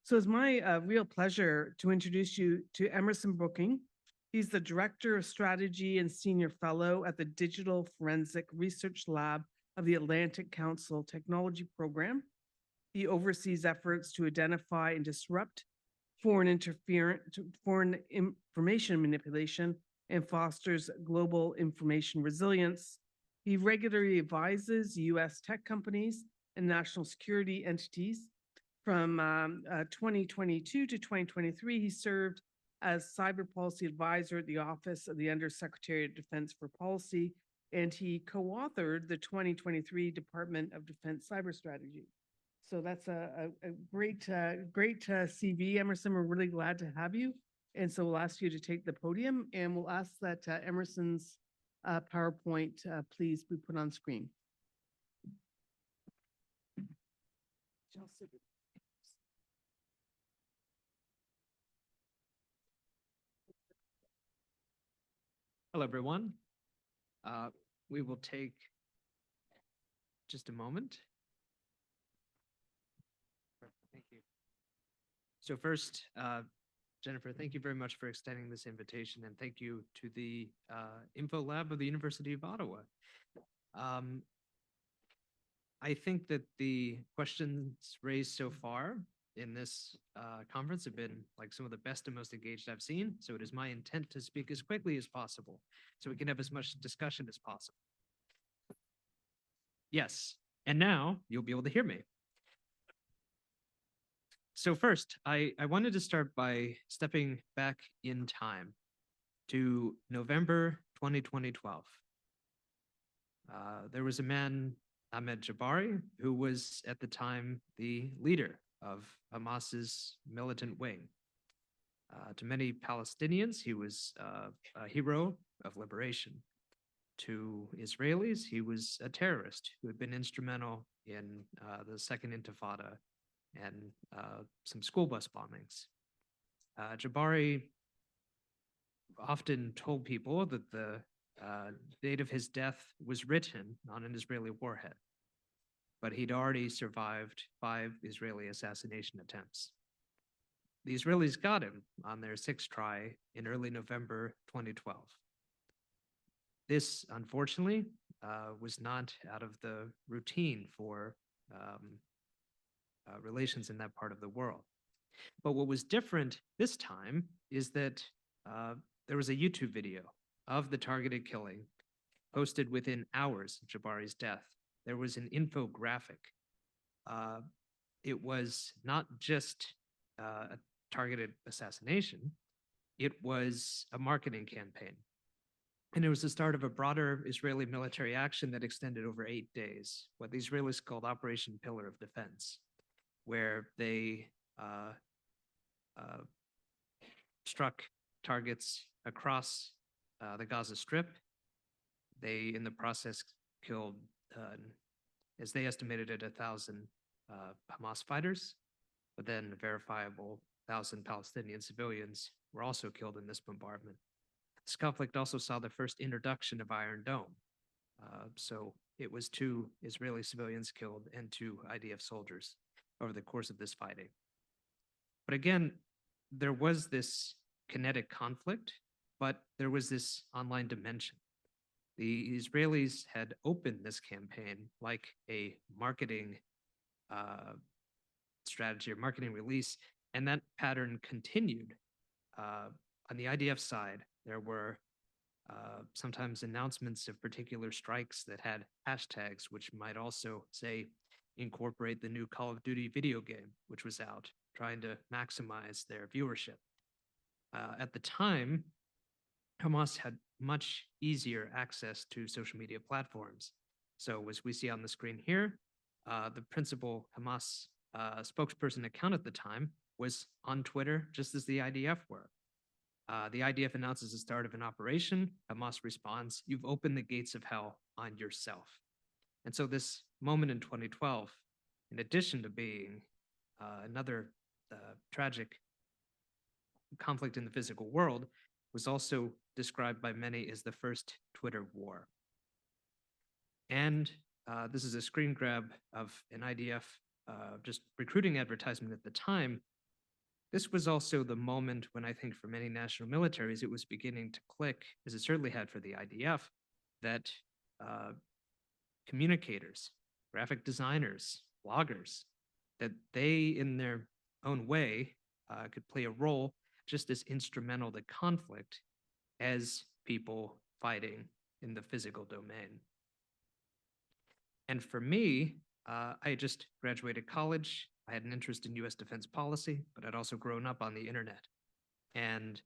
So it's my real pleasure to introduce you to Emerson Brooking. He's the Director of Strategy and Senior Fellow at the Digital Forensic Research Lab of the Atlantic Council Technology Program. He oversees efforts to identify and disrupt foreign information manipulation and fosters global information resilience. He regularly advises U.S. tech companies and national security entities. From 2022 to 2023, he served as cyber policy advisor at the Office of the Undersecretary of Defense for Policy, and he co-authored the 2023 Department of Defense Cyber Strategy. So that's a great CV, Emerson. We're really glad to have you. And so we'll ask you to take the podium, and we'll ask that Emerson's PowerPoint please be put on screen. Hello, everyone. We will take just a moment. Thank you. So first, Jennifer, thank you very much for extending this invitation, and thank you to the Info Lab of the University of Ottawa. I think that the questions raised so far in this conference have been like some of the best and most engaged I've seen. So it is my intent to speak as quickly as possible so we can have as much discussion as possible. Yes, and now you'll be able to hear me. So first, I wanted to start by stepping back in time to November 2012. There was a man, Ahmed Jabari, who was at the time the leader of Hamas's militant wing. To many Palestinians, he was a hero of liberation. To Israelis, he was a terrorist who had been instrumental in the Second Intifada and some school bus bombings. Jabari often told people that the date of his death was written on an Israeli warhead, but he'd already survived 5 Israeli assassination attempts. The Israelis got him on their 6th try in early November 2012. This, unfortunately, was not out of the routine for relations in that part of the world. But what was different this time is that there was a YouTube video of the targeted killing posted within hours of Jabari's death. There was an infographic. It was not just a targeted assassination, it was a marketing campaign. And it was the start of a broader Israeli military action that extended over 8 days, what the Israelis called Operation Pillar of Defense, where they struck targets across the Gaza Strip. They, in the process, killed, as they estimated it, 1,000 Hamas fighters, but then a verifiable 1,000 Palestinian civilians were also killed in this bombardment. This conflict also saw the first introduction of Iron Dome. So it was 2 Israeli civilians killed and 2 IDF soldiers over the course of this fighting. But again, there was this kinetic conflict, but there was this online dimension. The Israelis had opened this campaign like a marketing strategy or marketing release, and that pattern continued. On the IDF side, there were sometimes announcements of particular strikes that had hashtags, which might also say, incorporate the new Call of Duty video game, which was out, trying to maximize their viewership. At the time, Hamas had much easier access to social media platforms. So as we see on the screen here, the principal Hamas spokesperson account at the time was on Twitter, just as the IDF were. The IDF announces the start of an operation. Hamas responds, "You've opened the gates of hell on yourself." And so this moment in 2012, in addition to being another tragic conflict in the physical world, was also described by many as the first Twitter war. And this is a screen grab of an IDF just recruiting advertisement at the time, This was also the moment when I think for many national militaries, it was beginning to click, as it certainly had for the IDF, that uh, communicators, graphic designers, bloggers, that they, in their own way, could play a role just as instrumental to conflict as people fighting in the physical domain. And for me, I had just graduated college. I had an interest in US defense policy, but I'd also grown up on the internet. And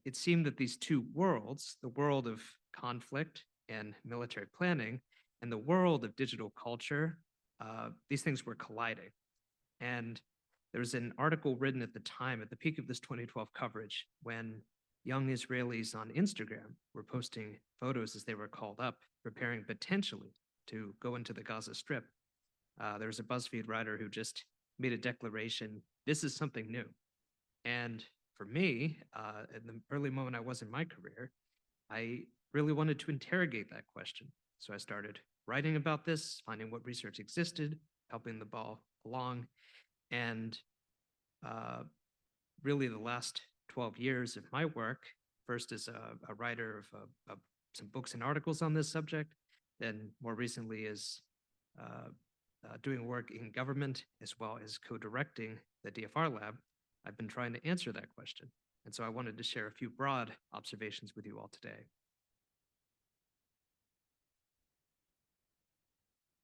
it seemed that these two worlds, the world of conflict and military planning, and the world of digital culture, these things were colliding. And there was an article written at the time, at the peak of this 2012 coverage, when young Israelis on Instagram were posting photos as they were called up, preparing potentially to go into the Gaza Strip. There was a BuzzFeed writer who just made a declaration, this is something new. And for me, in the early moment I was in my career, I really wanted to interrogate that question. So I started writing about this, finding what research existed, helping the ball along. And really the last 12 years of my work, first as a writer of some books and articles on this subject, then more recently as doing work in government as well as co-directing the DFR lab, I've been trying to answer that question. And so I wanted to share a few broad observations with you all today.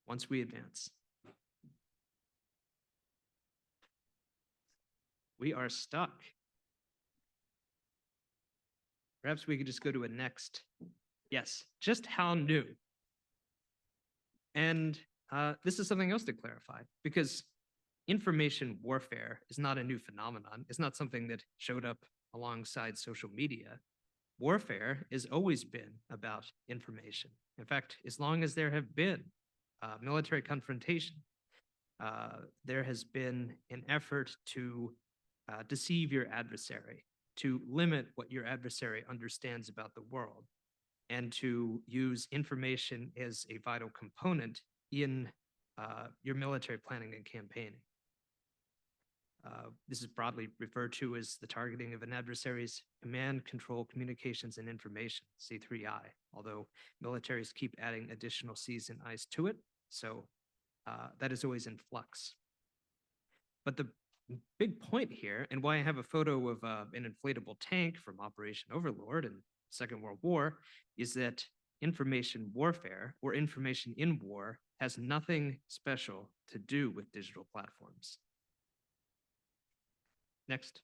Once we advance, we are stuck. Perhaps we could just go to a next. Yes, just how new? And this is something else to clarify, because information warfare is not a new phenomenon. It's not something that showed up alongside social media. Warfare has always been about information. In fact, as long as there have been military confrontation, there has been an effort to deceive your adversary, to limit what your adversary understands about the world, and to use information as a vital component in your military planning and campaigning. This is broadly referred to as the targeting of an adversary's command, control, communications, and information, C3I, although militaries keep adding additional C's and I's to it, so that is always in flux. But the big point here, and why I have a photo of an inflatable tank from Operation Overlord in the Second World War, is that information warfare, or information in war, has nothing special to do with digital platforms. Next.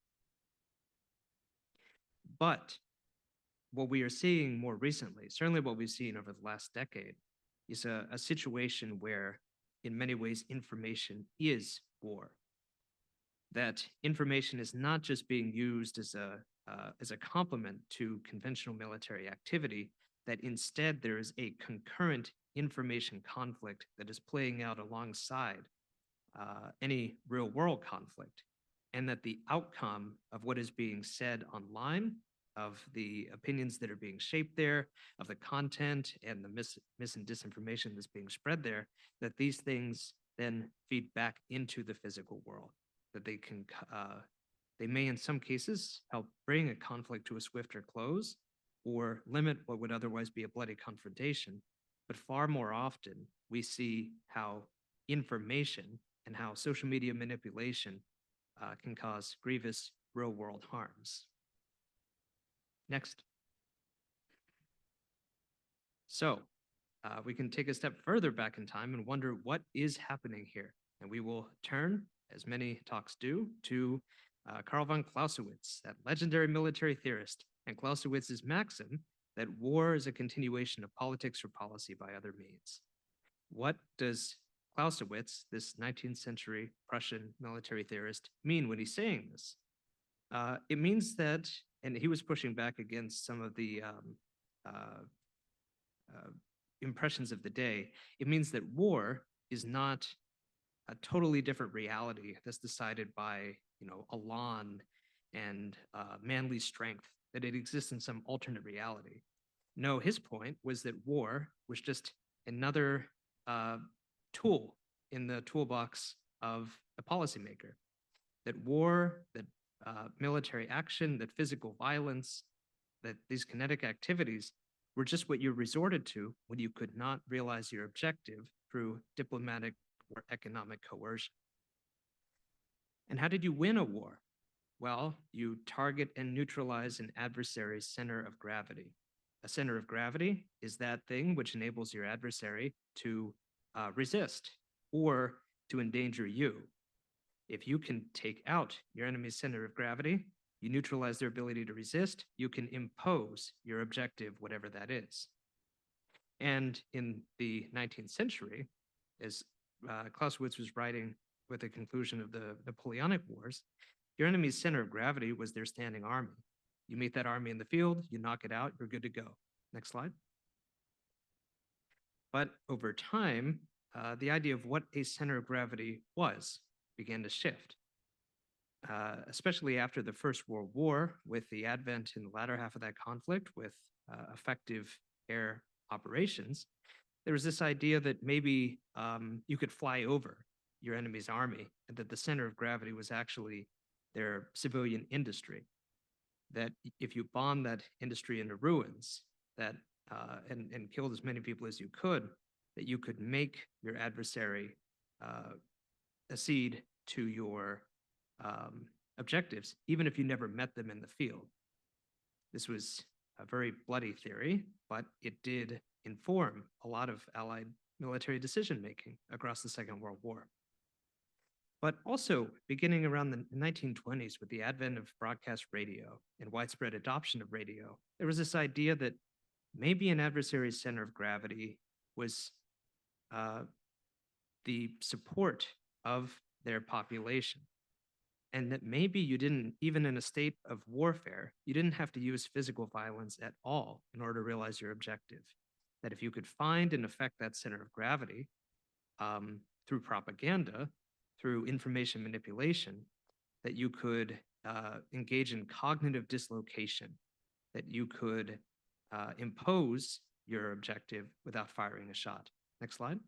But what we are seeing more recently, certainly what we've seen over the last decade, is a situation where, in many ways, information is war. That information is not just being used as a complement to conventional military activity, that instead there is a concurrent information conflict that is playing out alongside any real world conflict, and that the outcome of what is being said online, of the opinions that are being shaped there, of the content and the mis and disinformation that's being spread there, that these things then feed back into the physical world, that they can, they may in some cases help bring a conflict to a swifter close or limit what would otherwise be a bloody confrontation. But far more often, we see how information and how social media manipulation can cause grievous real-world harms. Next. So we can take a step further back in time and wonder what is happening here. And we will turn, as many talks do, to Karl von Clausewitz, that legendary military theorist, and Clausewitz's maxim that war is a continuation of politics or policy by other means. What does Clausewitz, this 19th century Prussian military theorist, mean when he's saying this? It means that, and he was pushing back against some of the impressions of the day, it means that war is not a totally different reality that's decided by, Elan and manly strength, that it exists in some alternate reality. No, his point was that war was just another tool in the toolbox of a policymaker. that war, that military action, that physical violence, that these kinetic activities were just what you resorted to when you could not realize your objective through diplomatic or economic coercion. And how did you win a war? Well, you target and neutralize an adversary's center of gravity. A center of gravity is that thing which enables your adversary to resist or to endanger you. If you can take out your enemy's center of gravity, you neutralize their ability to resist, you can impose your objective, whatever that is. And in the 19th century, as Clausewitz was writing with the conclusion of the Napoleonic Wars, your enemy's center of gravity was their standing army. You meet that army in the field, you knock it out, you're good to go. Next slide. But over time, the idea of what a center of gravity was began to shift, especially after the First World War, with the advent in the latter half of that conflict with effective air operations. There was this idea that maybe you could fly over your enemy's army, and that the center of gravity was actually their civilian industry. That if you bombed that industry into ruins, that and killed as many people as you could, that you could make your adversary accede to your objectives, even if you never met them in the field. This was a very bloody theory, but it did inform a lot of Allied military decision-making across the Second World War. But also, beginning around the 1920s with the advent of broadcast radio and widespread adoption of radio, there was this idea that maybe an adversary's center of gravity was the support of their population. And that maybe you didn't, even in a state of warfare, you didn't have to use physical violence at all in order to realize your objective. That if you could find and affect that center of gravity through propaganda, through information manipulation, that you could engage in cognitive dislocation, that you could impose your objective without firing a shot. Next slide.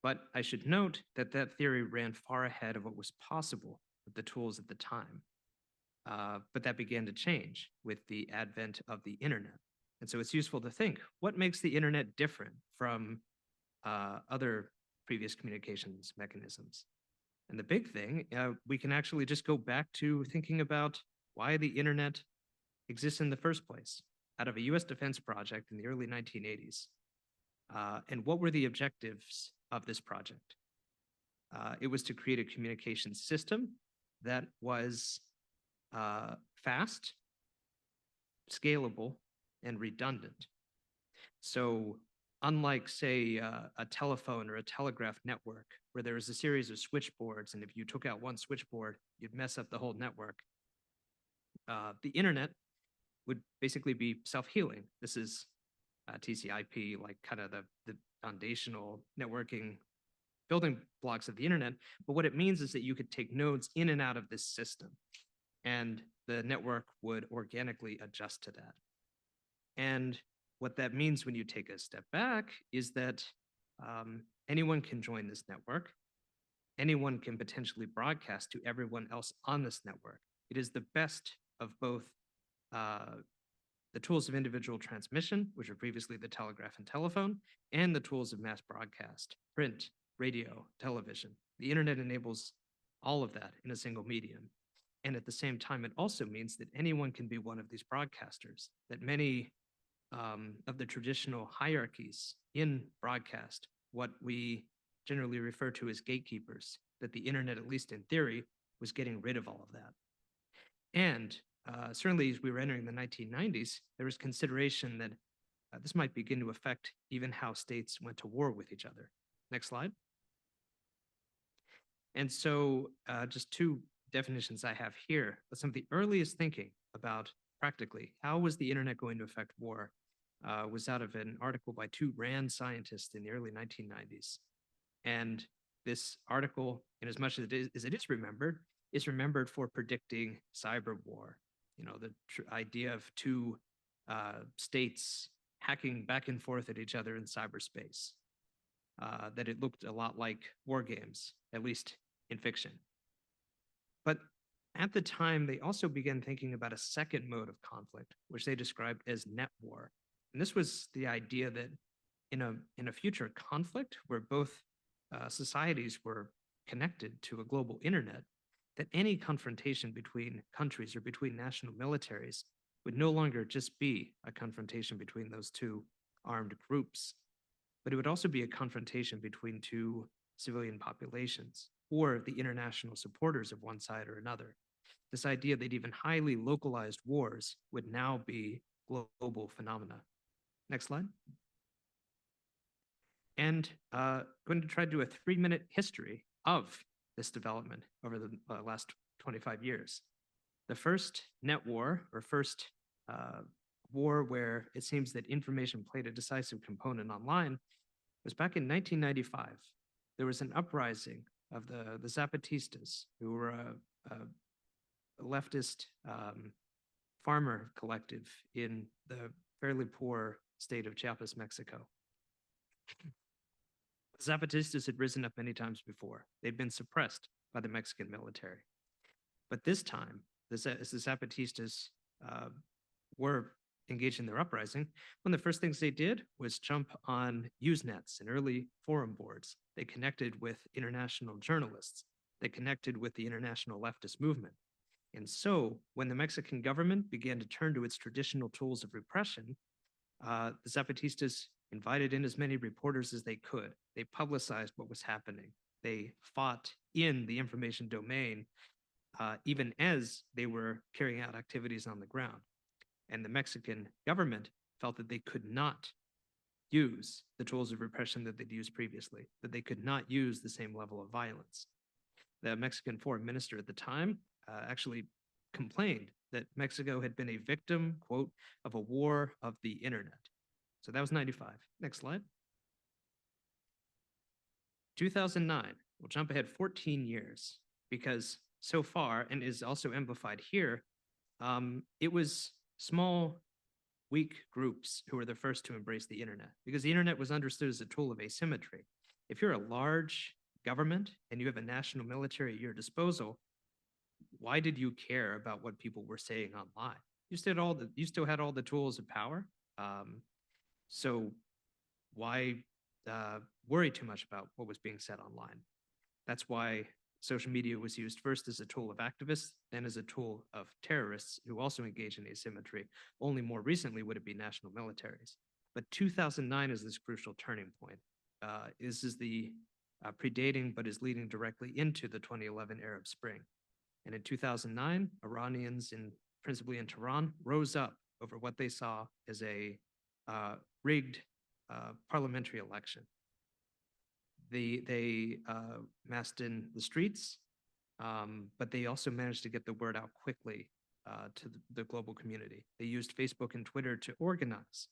But I should note that that theory ran far ahead of what was possible with the tools at the time. But that began to change with the advent of the internet. And so it's useful to think, what makes the internet different from other previous communications mechanisms? And the big thing, we can actually just go back to thinking about why the internet exists in the first place, out of a US defense project in the early 1980s. And what were the objectives of this project? It was to create a communication system that was fast, scalable, and redundant. So unlike, say, a telephone or a telegraph network, where there was a series of switchboards, and if you took out one switchboard, you'd mess up the whole network, the internet would basically be self-healing. This is TCP, like kind of the foundational networking building blocks of the internet. But what it means is that you could take nodes in and out of this system, and the network would organically adjust to that. And what that means when you take a step back is that anyone can join this network. Anyone can potentially broadcast to everyone else on this network. It is the best of both the tools of individual transmission, which were previously the telegraph and telephone, and the tools of mass broadcast, print, radio, television. The internet enables all of that in a single medium. And at the same time, it also means that anyone can be one of these broadcasters, that many of the traditional hierarchies in broadcast, what we generally refer to as gatekeepers, that the internet, at least in theory, was getting rid of all of that. And certainly as we were entering the 1990s, there was consideration that this might begin to affect even how states went to war with each other. Next slide. And so just two definitions I have here, but some of the earliest thinking about practically how was the internet going to affect war was out of an article by two RAND scientists in the early 1990s. And this article, in as much as it is remembered for predicting cyber war. You know, the idea of two states hacking back and forth at each other in cyberspace. that it looked a lot like war games, at least in fiction. But at the time, they also began thinking about a second mode of conflict, which they described as net war. And this was the idea that in a future conflict where both societies were connected to a global internet, that any confrontation between countries or between national militaries would no longer just be a confrontation between those two armed groups, but it would also be a confrontation between two civilian populations or the international supporters of one side or another. This idea that even highly localized wars would now be global phenomena. Next slide. And going to try to do a 3-minute history of this development over the last 25 years. The first net war, or first war where it seems that information played a decisive component online, was back in 1995. There was an uprising of the Zapatistas, who were a leftist farmer collective in the fairly poor state of Chiapas, Mexico. The Zapatistas had risen up many times before. They'd been suppressed by the Mexican military. But this time, as the Zapatistas were engaged in their uprising, one of the first things they did was jump on Usenets and early forum boards. They connected with international journalists. They connected with the international leftist movement. And so when the Mexican government began to turn to its traditional tools of repression, the Zapatistas invited in as many reporters as they could. They publicized what was happening. They fought in the information domain, even as they were carrying out activities on the ground. And the Mexican government felt that they could not use the tools of repression that they'd used previously, that they could not use the same level of violence. The Mexican foreign minister at the time actually complained that Mexico had been a victim, quote, of a war of the internet. So that was 95. Next slide. 2009, we'll jump ahead 14 years, because so far, and is also amplified here, it was small, weak groups who were the first to embrace the internet, because the internet was understood as a tool of asymmetry. If you're a large government and you have a national military at your disposal, why did you care about what people were saying online? You still had all the tools of power. So why worry too much about what was being said online? That's why social media was used first as a tool of activists, then as a tool of terrorists who also engage in asymmetry. Only more recently would it be national militaries. But 2009 is this crucial turning point. This is the predating, but is leading directly into the 2011 Arab Spring. And in 2009, Iranians, principally in Tehran, rose up over what they saw as a rigged parliamentary election. They massed in the streets, but they also managed to get the word out quickly to the global community. They used Facebook and Twitter to organize.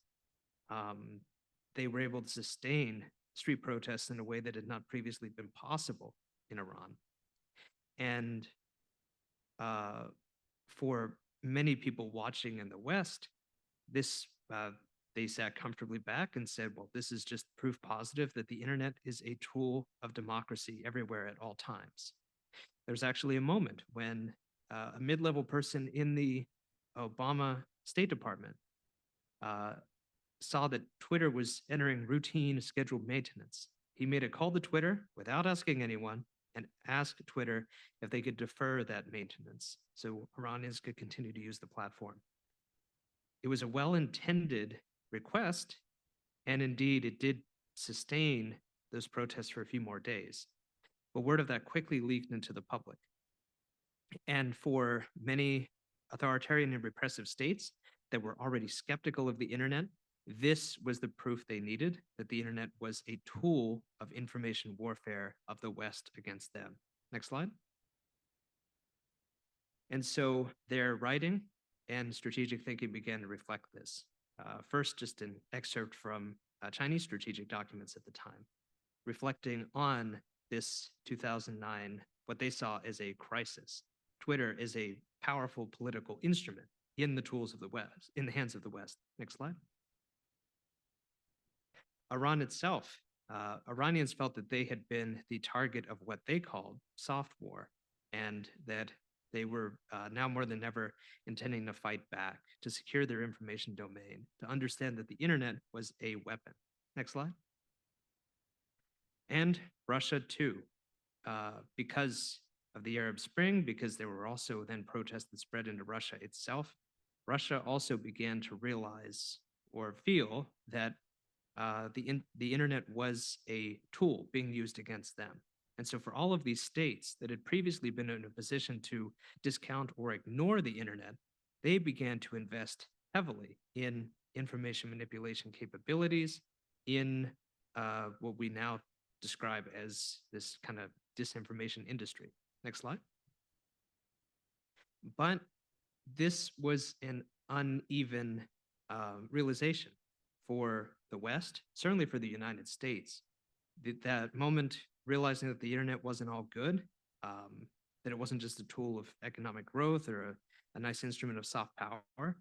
They were able to sustain street protests in a way that had not previously been possible in Iran. And for many people watching in the West, they sat comfortably back and said, well, this is just proof positive that the internet is a tool of democracy everywhere at all times. There's actually a moment when a mid-level person in the Obama State Department saw that Twitter was entering routine scheduled maintenance. He made a call to Twitter without asking anyone and asked Twitter if they could defer that maintenance so Iranians could continue to use the platform. It was a well-intended request, and indeed it did sustain those protests for a few more days. But word of that quickly leaked into the public. And for many authoritarian and repressive states that were already skeptical of the internet, this was the proof they needed that the internet was a tool of information warfare of the West against them. Next slide. And so their writing and strategic thinking began to reflect this. First, just an excerpt from Chinese strategic documents at the time, reflecting on this 2009, what they saw as a crisis. Twitter is a powerful political instrument in the tools of the West, in the hands of the West. Next slide. Iran itself Iranians felt that they had been the target of what they called soft war, and that they were now more than ever intending to fight back, to secure their information domain, to understand that the internet was a weapon. Next slide. And Russia too, because of the Arab Spring, because there were also then protests that spread into Russia itself, Russia also began to realize or feel that the internet was a tool being used against them. And so for all of these states that had previously been in a position to discount or ignore the internet, they began to invest heavily in information manipulation capabilities, in what we now describe as this kind of disinformation industry. Next slide. But this was an uneven realization for the West, certainly for the United States. That moment, realizing that the internet wasn't all good, that it wasn't just a tool of economic growth or a nice instrument of soft power.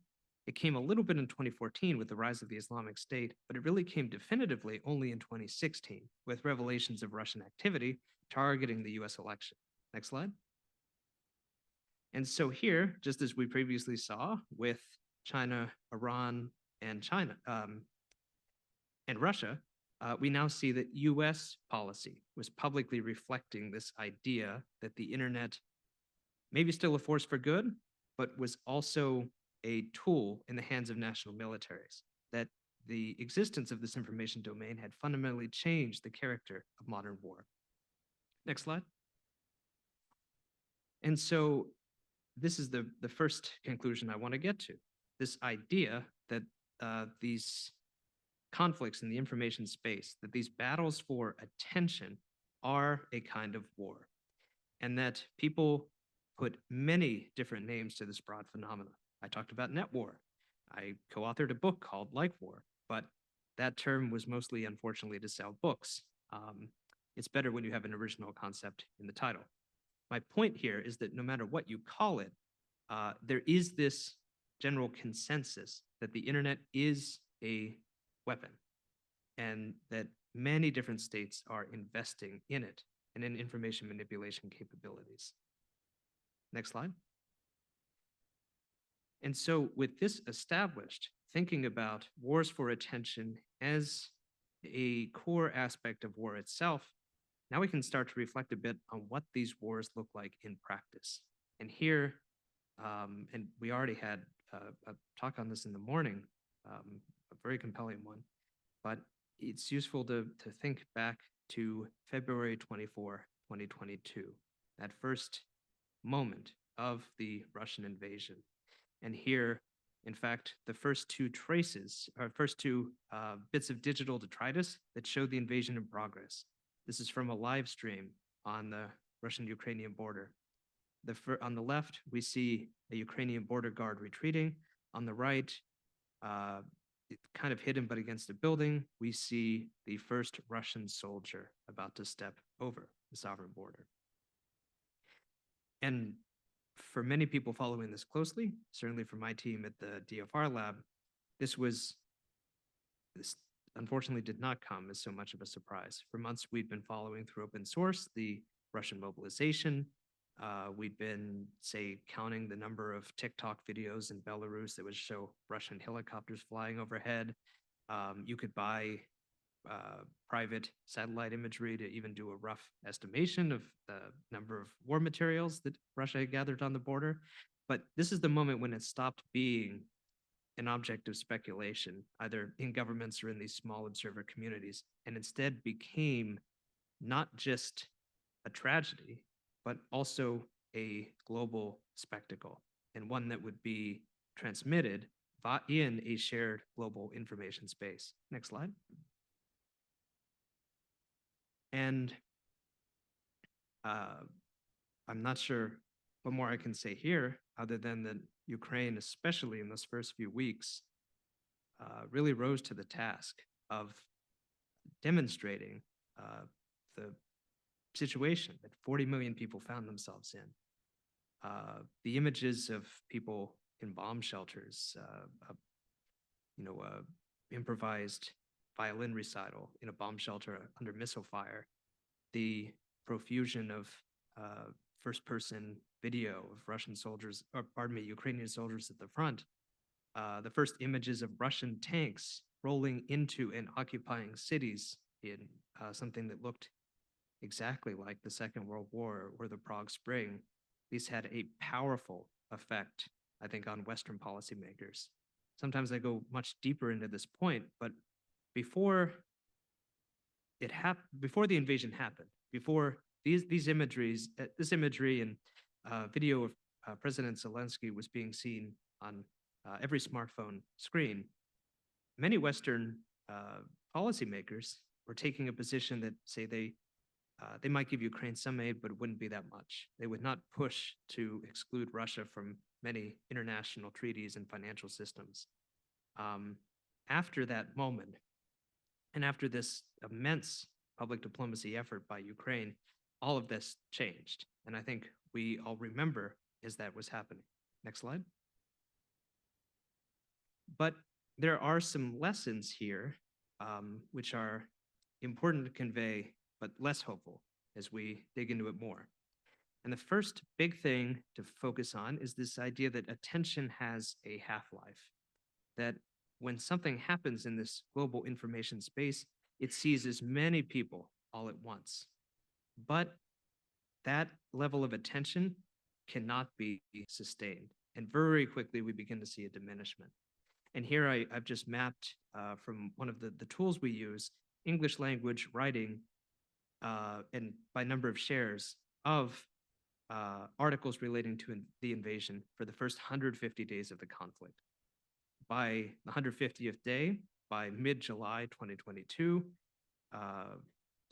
It came a little bit in 2014 with the rise of the Islamic State, but it really came definitively only in 2016 with revelations of Russian activity targeting the US election. Next slide. And so here, just as we previously saw with China, Iran, and Russia, we now see that US policy was publicly reflecting this idea that the internet may be still a force for good, but was also a tool in the hands of national militaries, that the existence of this information domain had fundamentally changed the character of modern war. Next slide. And so this is the first conclusion I want to get to. This idea that these conflicts in the information space, that these battles for attention are a kind of war, and that people put many different names to this broad phenomena. I talked about net war. I co-authored a book called Like War, but that term was mostly, unfortunately, to sell books. It's better when you have an original concept in the title. My point here is that no matter what you call it, there is this general consensus that the internet is a weapon, and that many different states are investing in it and in information manipulation capabilities. Next slide. And so with this established, thinking about wars for attention as a core aspect of war itself, now we can start to reflect a bit on what these wars look like in practice. And here, and we already had a talk on this in the morning, a very compelling one, but it's useful to think back to February 24, 2022, that first moment of the Russian invasion. And here, in fact, the first two bits of digital detritus that showed the invasion in progress. This is from a live stream on the Russian-Ukrainian border. On the left, we see a Ukrainian border guard retreating. On the right, kind of hidden but against a building, we see the first Russian soldier about to step over the sovereign border. And for many people following this closely, certainly for my team at the DFR lab, this unfortunately did not come as so much of a surprise. For months, we'd been following through open source the Russian mobilization. We'd been, say, counting the number of TikTok videos in Belarus that would show Russian helicopters flying overhead. You could buy private satellite imagery to even do a rough estimation of the number of war materials that Russia had gathered on the border. But this is the moment when it stopped being an object of speculation, either in governments or in these small observer communities, and instead became not just a tragedy, but also a global spectacle, and one that would be transmitted in a shared global information space. Next slide. And I'm not sure what more I can say here, other than that Ukraine, especially in those first few weeks, really rose to the task of demonstrating the situation that 40 million people found themselves in. The images of people in bomb shelters, improvised violin recital in a bomb shelter under missile fire, the profusion of first-person video of Russian soldiers, or pardon me, Ukrainian soldiers at the front, the first images of Russian tanks rolling into and occupying cities in something that looked exactly like the Second World War or the Prague Spring. These had a powerful effect, I think, on Western policymakers. Sometimes I go much deeper into this point, but before before the invasion happened, before this imagery and video of President Zelensky was being seen on every smartphone screen, many Western policymakers were taking a position that say they might give Ukraine some aid, but it wouldn't be that much. They would not push to exclude Russia from many international treaties and financial systems. After that moment, and after this immense public diplomacy effort by Ukraine, all of this changed. And I think we all remember as that was happening. Next slide. But there are some lessons here which are important to convey, but less hopeful as we dig into it more. And the first big thing to focus on is this idea that attention has a half-life, that when something happens in this global information space, it seizes many people all at once. But that level of attention cannot be sustained. And very quickly, we begin to see a diminishment. And here I've just mapped from one of the tools we use, English language writing and by number of shares of articles relating to the invasion for the first 150 days of the conflict. By the 150th day, by mid-July 2022,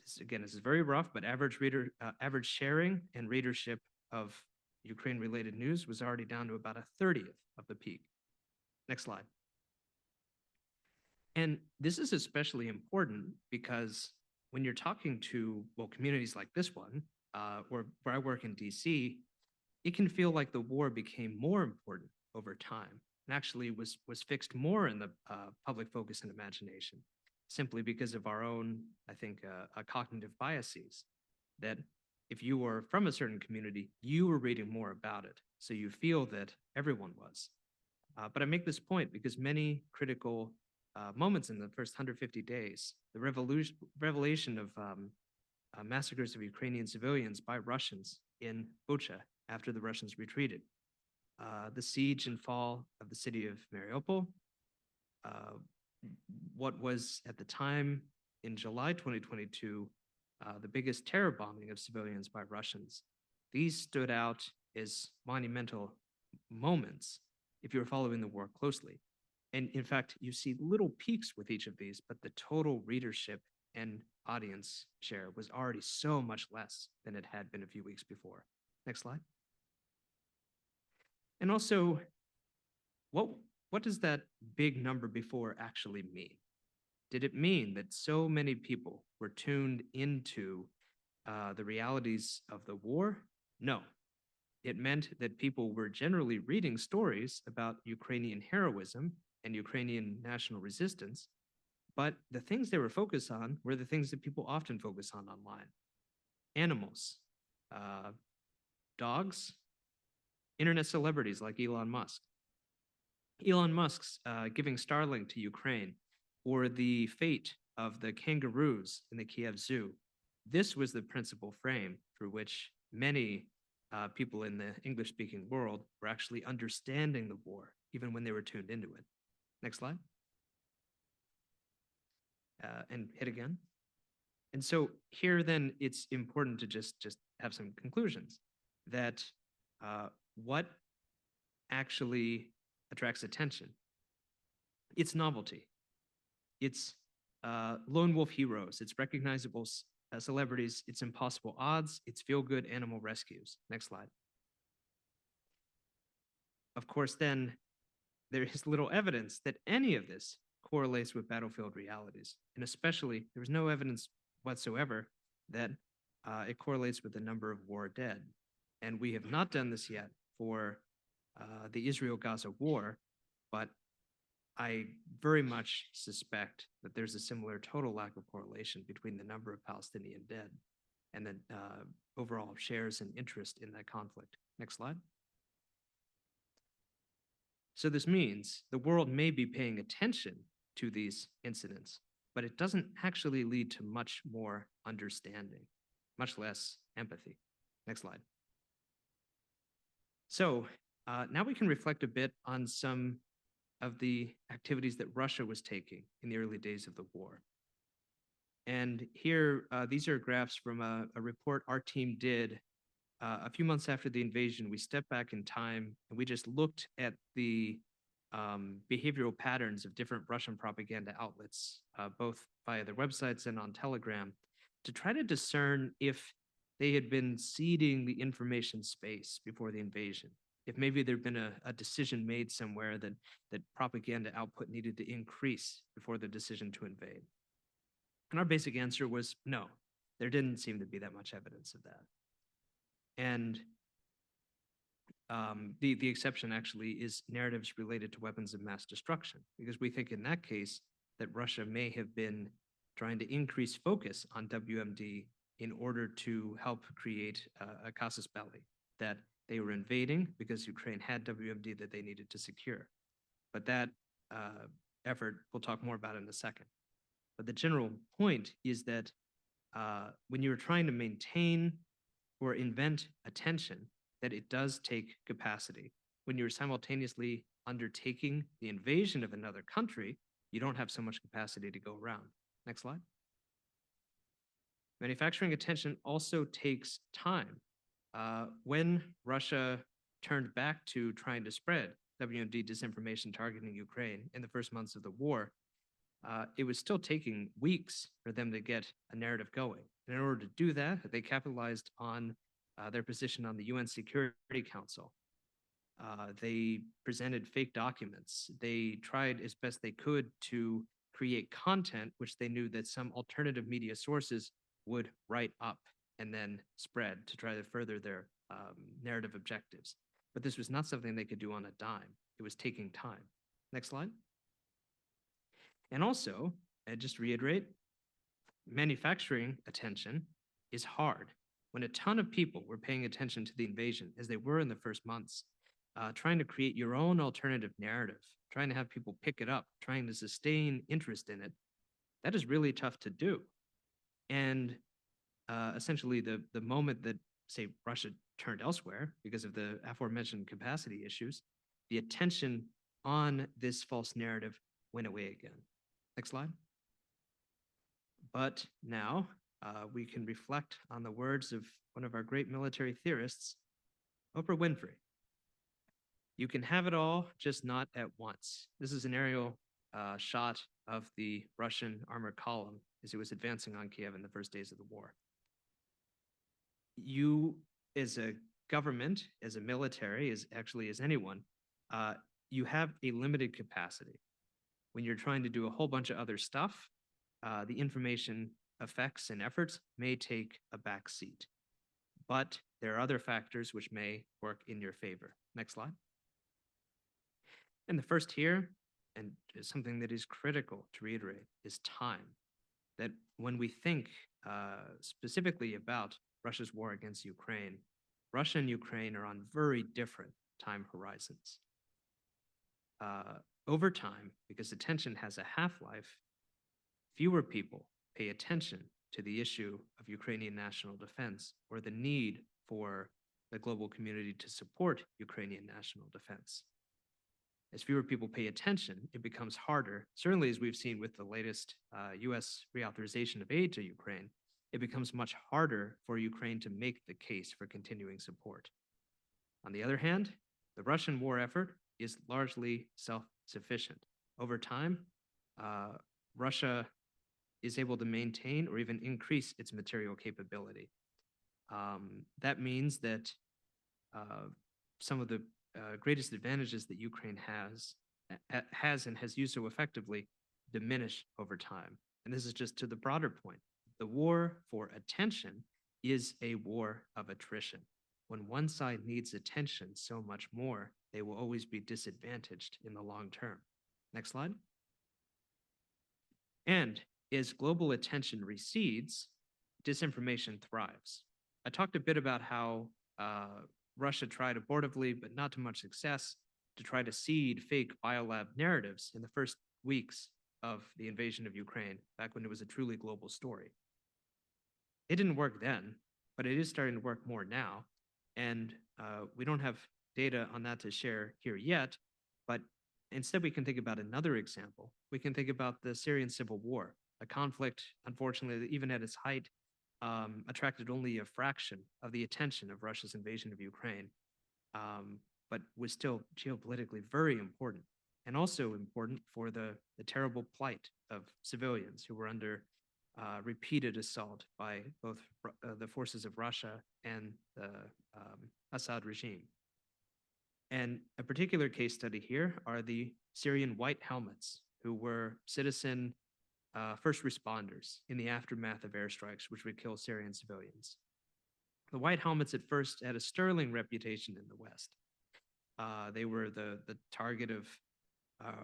this is very rough, but average sharing and readership of Ukraine-related news was already down to about a 30th of the peak. Next slide. And this is especially important because when you're talking to, well, communities like this one, or where I work in DC, it can feel like the war became more important over time and actually was fixed more in the public focus and imagination, simply because of our own, I think, cognitive biases, that if you were from a certain community, you were reading more about it. So you feel that everyone was. But I make this point because many critical moments in the first 150 days, the revelation of massacres of Ukrainian civilians by Russians in Bucha after the Russians retreated, the siege and fall of the city of Mariupol, what was at the time in July 2022, the biggest terror bombing of civilians by Russians. These stood out as monumental moments if you were following the war closely. And in fact, you see little peaks with each of these, but the total readership and audience share was already so much less than it had been a few weeks before. Next slide. And also, what does that big number before actually mean? Did it mean that so many people were tuned into the realities of the war? No. It meant that people were generally reading stories about Ukrainian heroism and Ukrainian national resistance, but the things they were focused on were the things that people often focus on online. Animals, dogs, internet celebrities like Elon Musk. Elon Musk's giving Starlink to Ukraine, or the fate of the kangaroos in the Kiev Zoo. This was the principal frame through which many people in the English-speaking world were actually understanding the war, even when they were tuned into it. Next slide. And hit again. And so here then it's important to just have some conclusions that what actually attracts attention. It's novelty. It's lone wolf heroes. It's recognizable celebrities. It's impossible odds. It's feel-good animal rescues. Next slide. Of course, then there is little evidence that any of this correlates with battlefield realities. And especially, there was no evidence whatsoever that it correlates with the number of war dead. And we have not done this yet for the Israel-Gaza war, but I very much suspect that there's a similar total lack of correlation between the number of Palestinian dead and the overall shares and interest in that conflict. Next slide. So this means the world may be paying attention to these incidents, but it doesn't actually lead to much more understanding, much less empathy. Next slide. So now we can reflect a bit on some of the activities that Russia was taking in the early days of the war. And here, these are graphs from a report our team did a few months after the invasion. We stepped back in time and we just looked at the behavioral patterns of different Russian propaganda outlets, both via their websites and on Telegram, to try to discern if they had been seeding the information space before the invasion. If maybe there'd been a decision made somewhere that propaganda output needed to increase before the decision to invade. And our basic answer was no, there didn't seem to be that much evidence of that. And the exception actually is narratives related to weapons of mass destruction, because we think in that case that Russia may have been trying to increase focus on WMD in order to help create a casus belli, that they were invading because Ukraine had WMD that they needed to secure. But that effort, we'll talk more about in a second. But the general point is that when you're trying to maintain or invent attention, that it does take capacity. When you're simultaneously undertaking the invasion of another country, you don't have so much capacity to go around. Next slide. Manufacturing attention also takes time. When Russia turned back to trying to spread WMD disinformation targeting Ukraine in the first months of the war, it was still taking weeks for them to get a narrative going. And in order to do that, they capitalized on their position on the UN Security Council. They presented fake documents. They tried as best they could to create content which they knew that some alternative media sources would write up and then spread to try to further their narrative objectives. But this was not something they could do on a dime. It was taking time. Next slide. And also, just to reiterate, manufacturing attention is hard. When a ton of people were paying attention to the invasion, as they were in the first months, trying to create your own alternative narrative, trying to have people pick it up, trying to sustain interest in it, that is really tough to do. And essentially, the moment that, say, Russia turned elsewhere because of the aforementioned capacity issues, the attention on this false narrative went away again. Next slide. But now we can reflect on the words of one of our great military theorists, Oprah Winfrey. You can have it all, just not at once. This is an aerial shot of the Russian armored column as it was advancing on Kiev in the first days of the war. You, as a government, as a military, as anyone, you have a limited capacity. When you're trying to do a whole bunch of other stuff, the information effects and efforts may take a back seat. But there are other factors which may work in your favor. Next slide. And the first here, and something that is critical to reiterate, is time. That when we think specifically about Russia's war against Ukraine, Russia and Ukraine are on very different time horizons. Over time, because attention has a half-life, fewer people pay attention to the issue of Ukrainian national defense or the need for the global community to support Ukrainian national defense. As fewer people pay attention, it becomes harder, certainly as we've seen with the latest US reauthorization of aid to Ukraine, it becomes much harder for Ukraine to make the case for continuing support. On the other hand, the Russian war effort is largely self-sufficient. Over time, Russia is able to maintain or even increase its material capability. That means that some of the greatest advantages that Ukraine has and has used so effectively diminish over time. And this is just to the broader point. The war for attention is a war of attrition. When one side needs attention so much more, they will always be disadvantaged in the long term. Next slide. And as global attention recedes, disinformation thrives. I talked a bit about how Russia tried abortively, but not to much success, to try to seed fake biolab narratives in the first weeks of the invasion of Ukraine, back when it was a truly global story. It didn't work then, but it is starting to work more now. And we don't have data on that to share here yet, but instead we can think about another example. We can think about the Syrian civil war, a conflict, unfortunately, that even at its height, attracted only a fraction of the attention of Russia's invasion of Ukraine, but was still geopolitically very important, and also important for the terrible plight of civilians who were under repeated assault by both the forces of Russia and the Assad regime. And a particular case study here are the Syrian white helmets, who were citizen first responders in the aftermath of airstrikes, which would kill Syrian civilians. The white helmets at first had a sterling reputation in the West. They were the target of,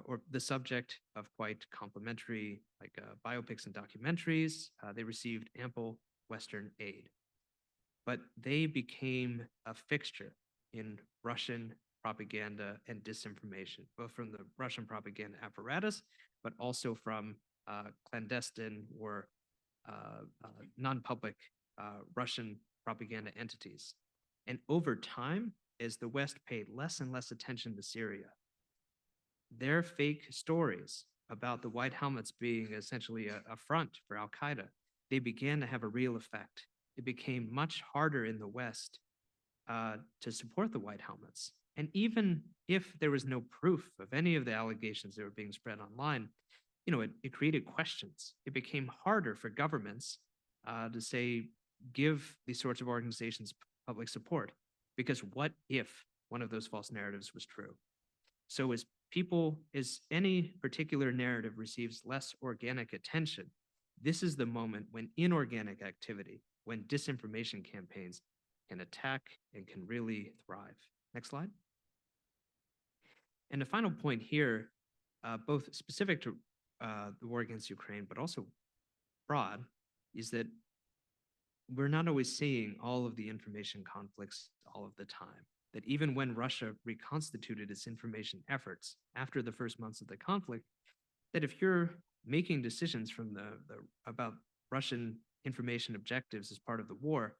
or the subject of quite complimentary biopics and documentaries. They received ample Western aid. But they became a fixture in Russian propaganda and disinformation, both from the Russian propaganda apparatus, but also from clandestine or non-public Russian propaganda entities. And over time, as the West paid less and less attention to Syria, their fake stories about the white helmets being essentially a front for al-Qaeda, they began to have a real effect. It became much harder in the West to support the white helmets. And even if there was no proof of any of the allegations that were being spread online, it created questions. It became harder for governments to say, give these sorts of organizations public support, because what if one of those false narratives was true? So as any particular narrative receives less organic attention, this is the moment when inorganic activity, when disinformation campaigns can attack and can really thrive. Next slide. And a final point here, both specific to the war against Ukraine, but also broad, is that we're not always seeing all of the information conflicts all of the time. That even when Russia reconstituted its information efforts after the first months of the conflict, that if you're making decisions from about Russian information objectives as part of the war,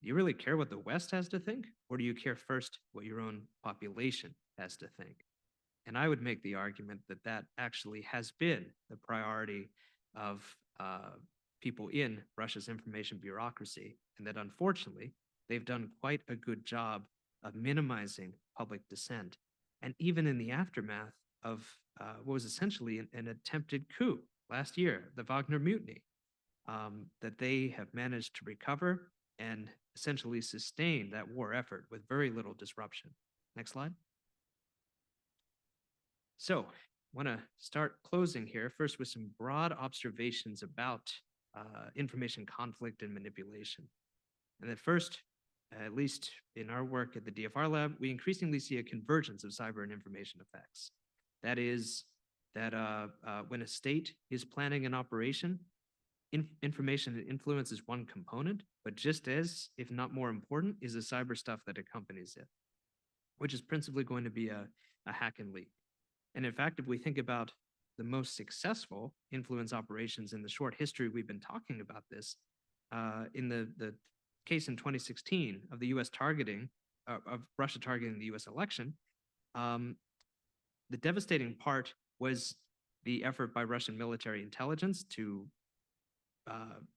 do you really care what the West has to think? Or do you care first what your own population has to think? And I would make the argument that that actually has been the priority of people in Russia's information bureaucracy, and that unfortunately, they've done quite a good job of minimizing public dissent. And even in the aftermath of what was essentially an attempted coup last year, the Wagner Mutiny, that they have managed to recover and essentially sustain that war effort with very little disruption. Next slide. So I want to start closing here first with some broad observations about information conflict and manipulation. And that first, at least in our work at the DFR lab, we increasingly see a convergence of cyber and information effects. That is that when a state is planning an operation, information and influence is one component, but just as, if not more important, is the cyber stuff that accompanies it, which is principally going to be a hack and leak. And in fact, if we think about the most successful influence operations in the short history we've been talking about this, in the case in 2016 of the U.S. targeting, of Russia targeting the U.S. election, the devastating part was the effort by Russian military intelligence to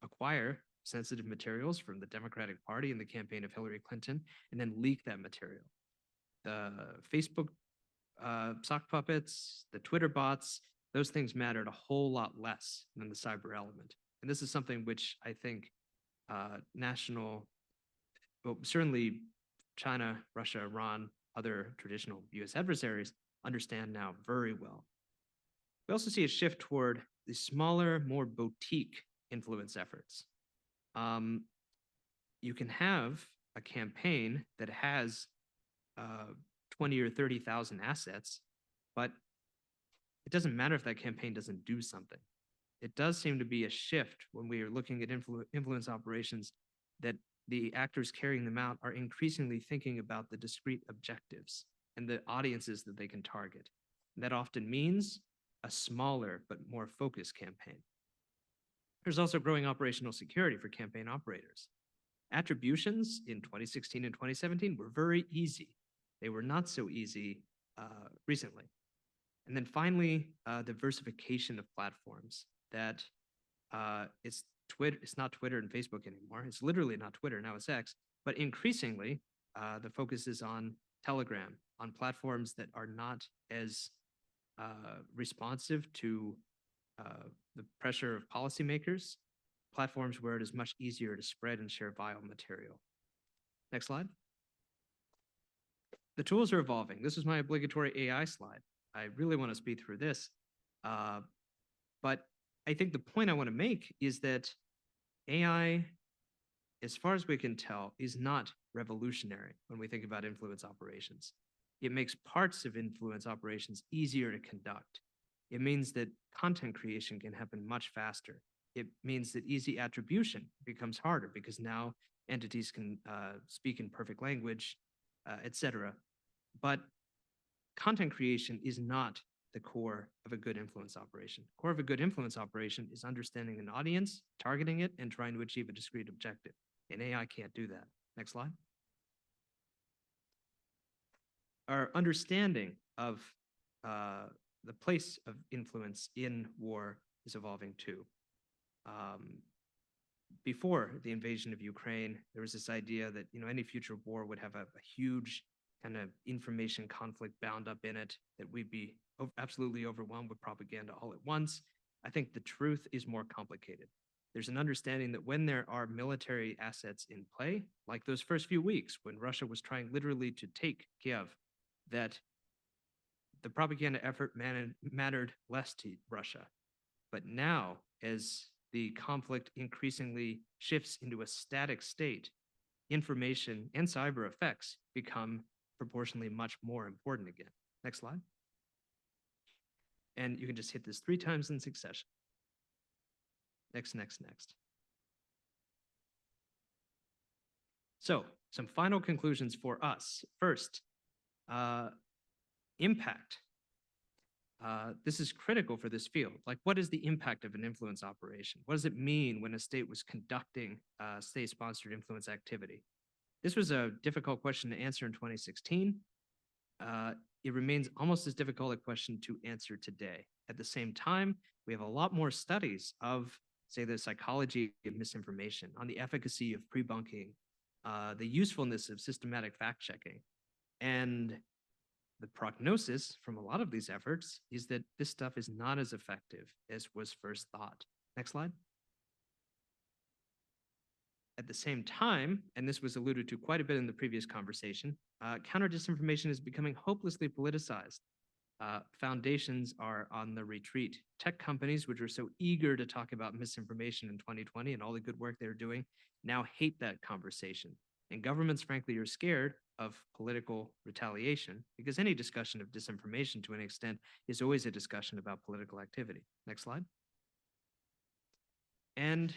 acquire sensitive materials from the Democratic Party in the campaign of Hillary Clinton, and then leak that material. The Facebook sock puppets, the Twitter bots, those things mattered a whole lot less than the cyber element. And this is something which I think certainly China, Russia, Iran, other traditional US adversaries understand now very well. We also see a shift toward the smaller, more boutique influence efforts. You can have a campaign that has 20 or 30,000 assets, but it doesn't matter if that campaign doesn't do something. It does seem to be a shift when we are looking at influence operations that the actors carrying them out are increasingly thinking about the discrete objectives and the audiences that they can target. And that often means a smaller but more focused campaign. There's also growing operational security for campaign operators. Attributions in 2016 and 2017 were very easy. They were not so easy recently. And then finally, diversification of platforms. That it's not Twitter and Facebook anymore. It's literally not Twitter, now it's X. But increasingly, the focus is on Telegram, on platforms that are not as responsive to the pressure of policymakers, platforms where it is much easier to spread and share viral material. Next slide. The tools are evolving. This is my obligatory AI slide. I really want to speed through this. But I think the point I want to make is that AI, as far as we can tell, is not revolutionary when we think about influence operations. It makes parts of influence operations easier to conduct. It means that content creation can happen much faster. It means that easy attribution becomes harder because now entities can speak in perfect language, etc. But content creation is not the core of a good influence operation. Core of a good influence operation is understanding an audience, targeting it, and trying to achieve a discrete objective. And AI can't do that. Next slide. Our understanding of the place of influence in war is evolving too. Before the invasion of Ukraine, there was this idea that any future war would have a huge kind of information conflict bound up in it, that we'd be absolutely overwhelmed with propaganda all at once. I think the truth is more complicated. There's an understanding that when there are military assets in play, like those first few weeks when Russia was trying literally to take Kiev, that the propaganda effort mattered less to Russia. But now, as the conflict increasingly shifts into a static state, information and cyber effects become proportionally much more important again. Next slide. And you can just hit this 3 times in succession. Next, next, next. So, some final conclusions for us. First, impact. This is critical for this field. Like, what is the impact of an influence operation? What does it mean when a state was conducting state-sponsored influence activity? This was a difficult question to answer in 2016. It remains almost as difficult a question to answer today. At the same time, we have a lot more studies of, say, the psychology of misinformation, on the efficacy of pre-bunking, the usefulness of systematic fact-checking. And the prognosis from a lot of these efforts is that this stuff is not as effective as was first thought. Next slide. At the same time, and this was alluded to quite a bit in the previous conversation, counter-disinformation is becoming hopelessly politicized. Foundations are on the retreat. Tech companies, which are so eager to talk about misinformation in 2020 and all the good work they're doing, now hate that conversation. And governments, frankly, are scared of political retaliation because any discussion of disinformation to an extent is always a discussion about political activity. Next slide. And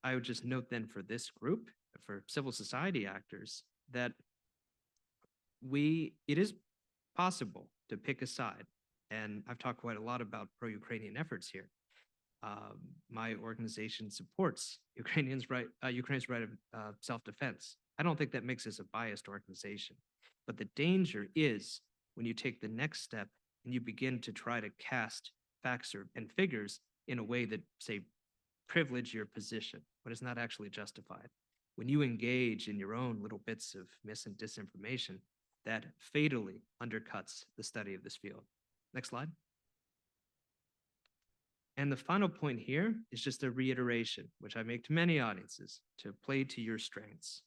I would just note then for this group, for civil society actors, that it is possible to pick a side. And I've talked quite a lot about pro-Ukrainian efforts here. My organization supports Ukraine's right of self-defense. I don't think that makes us a biased organization. But the danger is when you take the next step and you begin to try to cast facts and figures in a way that, say, privilege your position, but is not actually justified. When you engage in your own little bits of mis and disinformation, that fatally undercuts the study of this field. Next slide. And the final point here is just a reiteration, which I make to many audiences, to play to your strengths.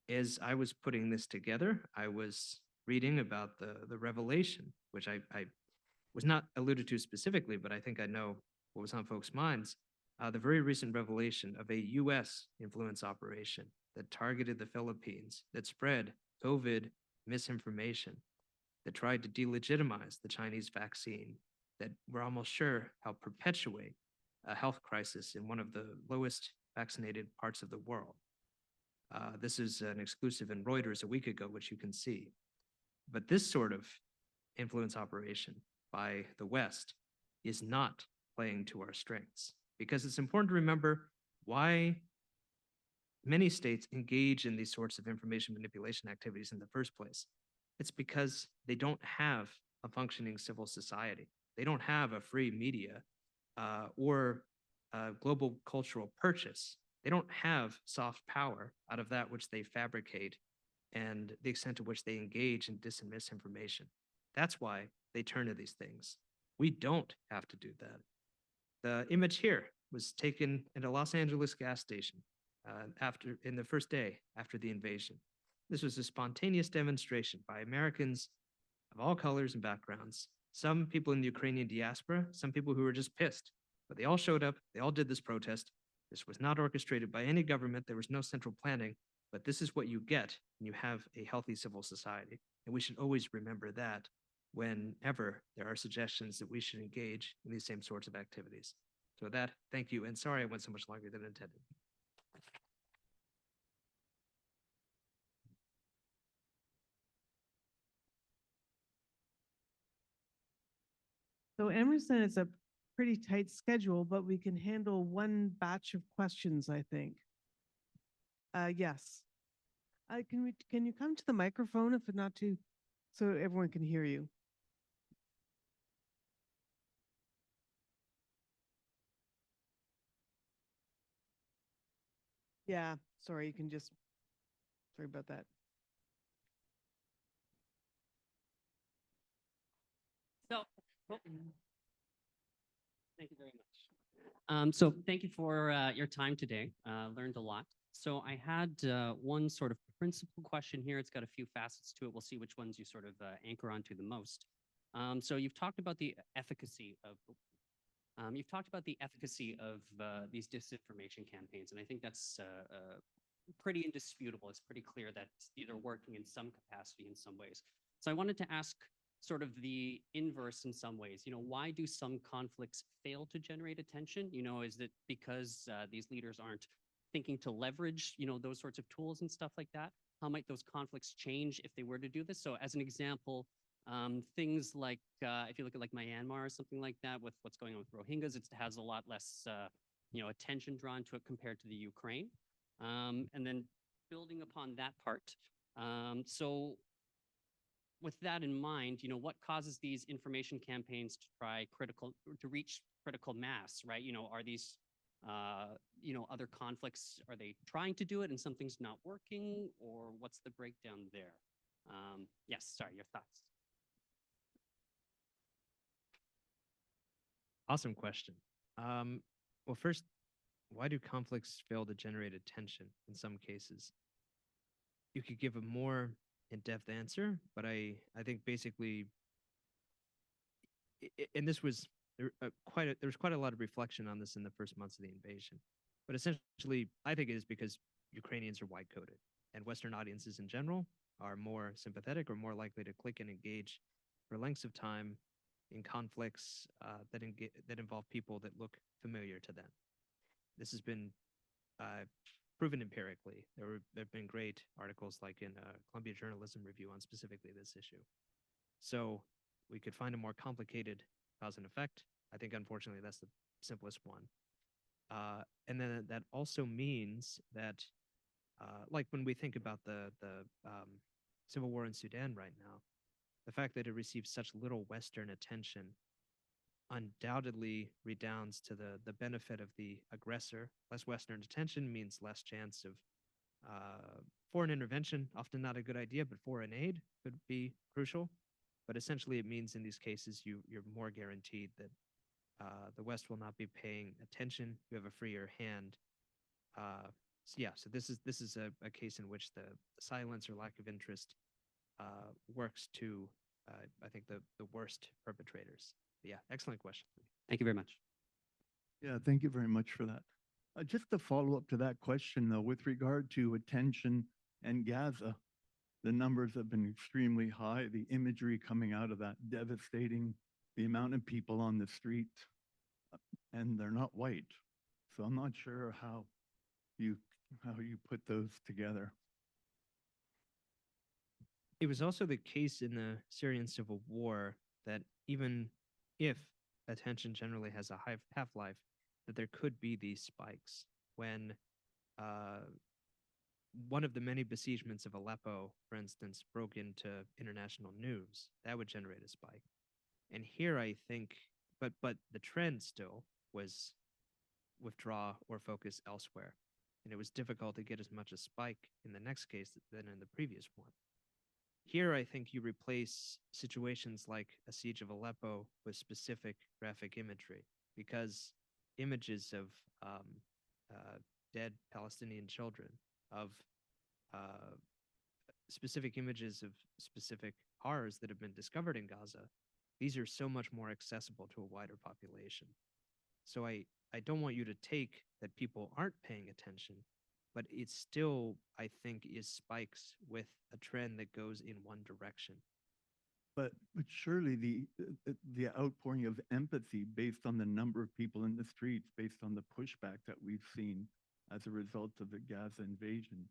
As I was putting this together, I was reading about the revelation, which I was not alluded to specifically, but I think I know what was on folks' minds. The very recent revelation of a US influence operation that targeted the Philippines, that spread COVID misinformation. that tried to delegitimize the Chinese vaccine that we're almost sure helped perpetuate a health crisis in one of the lowest vaccinated parts of the world. This is an exclusive in Reuters a week ago, which you can see. But this sort of influence operation by the West is not playing to our strengths, because it's important to remember why many states engage in these sorts of information manipulation activities in the first place. It's because they don't have a functioning civil society. They don't have a free media or global cultural purchase. They don't have soft power out of that which they fabricate and the extent to which they engage in dis and misinformation. That's why they turn to these things. We don't have to do that. The image here was taken at a Los Angeles gas station in the first day after the invasion. This was a spontaneous demonstration by Americans of all colors and backgrounds. Some people in the Ukrainian diaspora, some people who were just pissed, but they all showed up. They all did this protest. This was not orchestrated by any government. There was no central planning, but this is what you get when you have a healthy civil society. And we should always remember that whenever there are suggestions that we should engage in these same sorts of activities. So with that, thank you. And sorry I went so much longer than intended. So Emerson is a pretty tight schedule, but we can handle one batch of questions, I think. Yes. Can you come to the microphone if not too, so everyone can hear you? Yeah, sorry, you can just, sorry about that. So, thank you very much. So thank you for your time today. Learned a lot. So I had one sort of principal question here. It's got a few facets to it. We'll see which ones you sort of anchor onto the most. So you've talked about the efficacy of these disinformation campaigns, and I think that's pretty indisputable. It's pretty clear that these are working in some capacity in some ways. So I wanted to ask sort of the inverse in some ways. Why do some conflicts fail to generate attention? Is it because these leaders aren't thinking to leverage, those sorts of tools and stuff like that? How might those conflicts change if they were to do this? So as an example, things like if you look at like Myanmar or something like that with what's going on with Rohingyas, it has a lot less, attention drawn to it compared to the Ukraine. And then building upon that part. So with that in mind, what causes these information campaigns to reach critical mass, right? Are these, other conflicts, are they trying to do it and something's not working, or what's the breakdown there? Yes, sorry, your thoughts. Awesome question. Well, first, why do conflicts fail to generate attention in some cases? You could give a more in-depth answer, but I think basically, and this was there was quite a lot of reflection on this in the first months of the invasion. But essentially, I think it is because Ukrainians are white-coded, and Western audiences in general are more sympathetic or more likely to click and engage for lengths of time in conflicts that involve people that look familiar to them. This has been proven empirically. There have been great articles like in Columbia Journalism Review on specifically this issue. So we could find a more complicated cause and effect. I think, unfortunately, that's the simplest one. And then that also means that, like when we think about the civil war in Sudan right now, the fact that it receives such little Western attention undoubtedly redounds to the benefit of the aggressor. Less Western attention means less chance of foreign intervention, often not a good idea, but foreign aid could be crucial. But essentially it means in these cases you're more guaranteed that the West will not be paying attention. You have a freer hand. So this is a case in which the silence or lack of interest works to, I think, the worst perpetrators. But yeah, excellent question. Thank you very much. Yeah, thank you very much for that. Just to follow up to that question, though, with regard to attention and Gaza, the numbers have been extremely high. The imagery coming out of that devastating, the amount of people on the street, and they're not white. So I'm not sure how you put those together. It was also the case in the Syrian civil war that even if attention generally has a high half-life, that there could be these spikes when one of the many besiegements of Aleppo, for instance, broke into international news. That would generate a spike. And here I think, but the trend still was withdraw or focus elsewhere. And it was difficult to get as much a spike in the next case than in the previous one. Here, I think you replace situations like a siege of Aleppo with specific graphic imagery, because images of dead Palestinian children, of specific images of specific horrors that have been discovered in Gaza, these are so much more accessible to a wider population. So I don't want you to take that people aren't paying attention, but it still, I think, is spikes with a trend that goes in one direction. But surely the outpouring of empathy based on the number of people in the streets, based on the pushback that we've seen as a result of the Gaza invasion,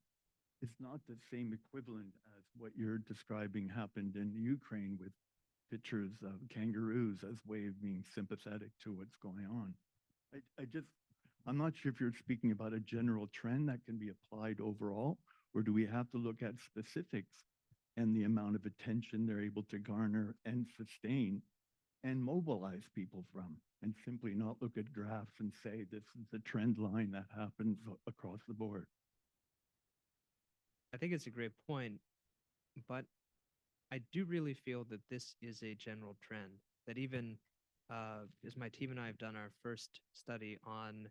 it's not the same equivalent as what you're describing happened in Ukraine with pictures of kangaroos as way of being sympathetic to what's going on. I'm not sure if you're speaking about a general trend that can be applied overall, or do we have to look at specifics and the amount of attention they're able to garner and sustain and mobilize people from, and simply not look at graphs and say this is the trend line that happens across the board? I think it's a great point, but I do really feel that this is a general trend, that even as my team and I have done our first study on,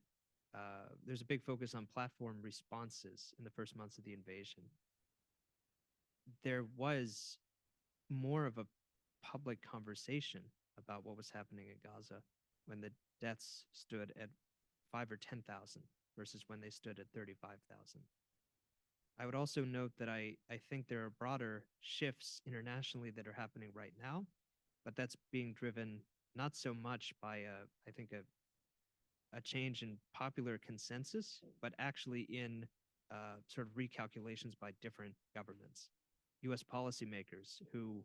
there's a big focus on platform responses in the first months of the invasion. There was more of a public conversation about what was happening in Gaza when the deaths stood at 5 or 10,000 versus when they stood at 35,000. I would also note that I think there are broader shifts internationally that are happening right now, but that's being driven not so much by I think a change in popular consensus, but actually in sort of recalculations by different governments. US policymakers who,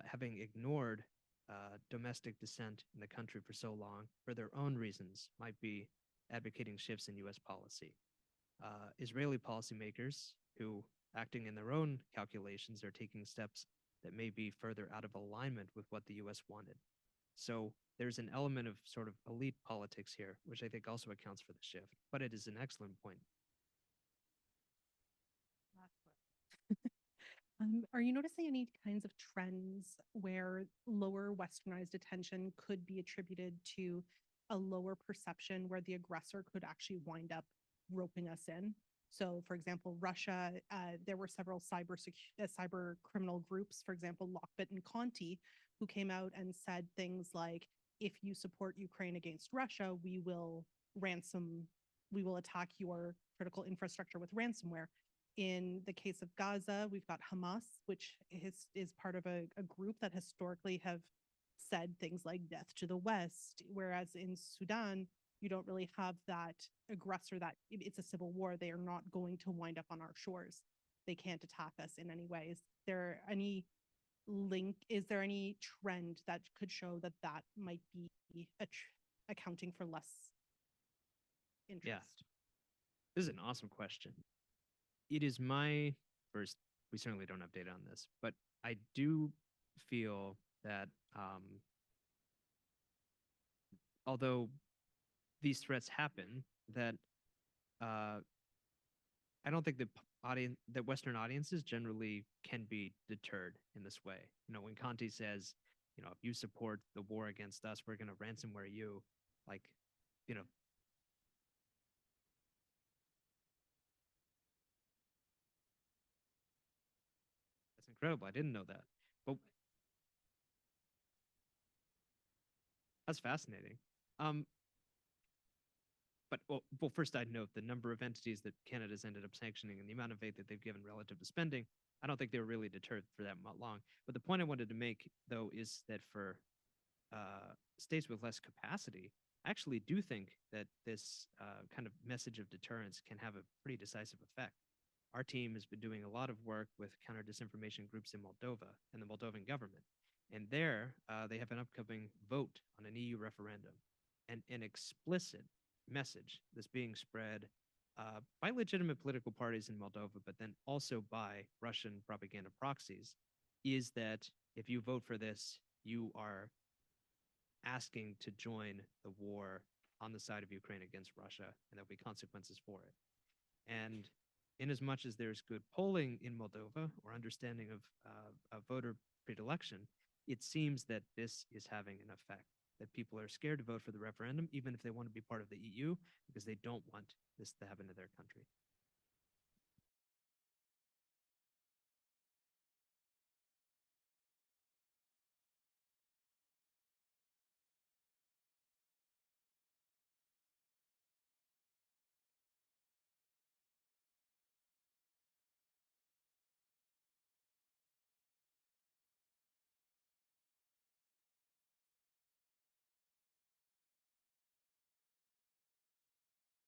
having ignored domestic dissent in the country for so long, for their own reasons, might be advocating shifts in US policy. Israeli policymakers who, acting in their own calculations, are taking steps that may be further out of alignment with what the US wanted. So there's an element of sort of elite politics here, which I think also accounts for the shift, but it is an excellent point. Are you noticing any kinds of trends where lower westernized attention could be attributed to a lower perception where the aggressor could actually wind up roping us in? So, for example, Russia, there were several cyber criminal groups, for example, Lockbit and Conti, who came out and said things like, if you support Ukraine against Russia, we will attack your critical infrastructure with ransomware. In the case of Gaza, we've got Hamas, which is part of a group that historically have said things like death to the West, whereas in Sudan, you don't really have that aggressor, that it's a civil war. They are not going to wind up on our shores. They can't attack us in any way. Is there any trend that could show that that might be accounting for less interest? Yeah. This is an awesome question. It is my first, we certainly don't have data on this, but I do feel that although these threats happen, that I don't think that Western audiences generally can be deterred in this way. You know, when Conti says, you know, if you support the war against us, we're going to ransomware you, like, you know, that's incredible. I didn't know that. But that's fascinating. but well, first I'd note the number of entities that Canada's ended up sanctioning and the amount of aid that they've given relative to spending. I don't think they were really deterred for that long. But the point I wanted to make, though, is that for states with less capacity, I actually do think that this kind of message of deterrence can have a pretty decisive effect. Our team has been doing a lot of work with counter disinformation groups in Moldova and the Moldovan government. And there, they have an upcoming vote on an EU referendum, and an explicit message that's being spread by legitimate political parties in Moldova, but then also by Russian propaganda proxies, is that if you vote for this, you are asking to join the war on the side of Ukraine against Russia, and there'll be consequences for it. And in as much as there's good polling in Moldova or understanding of voter predilection, it seems that this is having an effect, that people are scared to vote for the referendum, even if they want to be part of the EU, because they don't want this to happen to their country.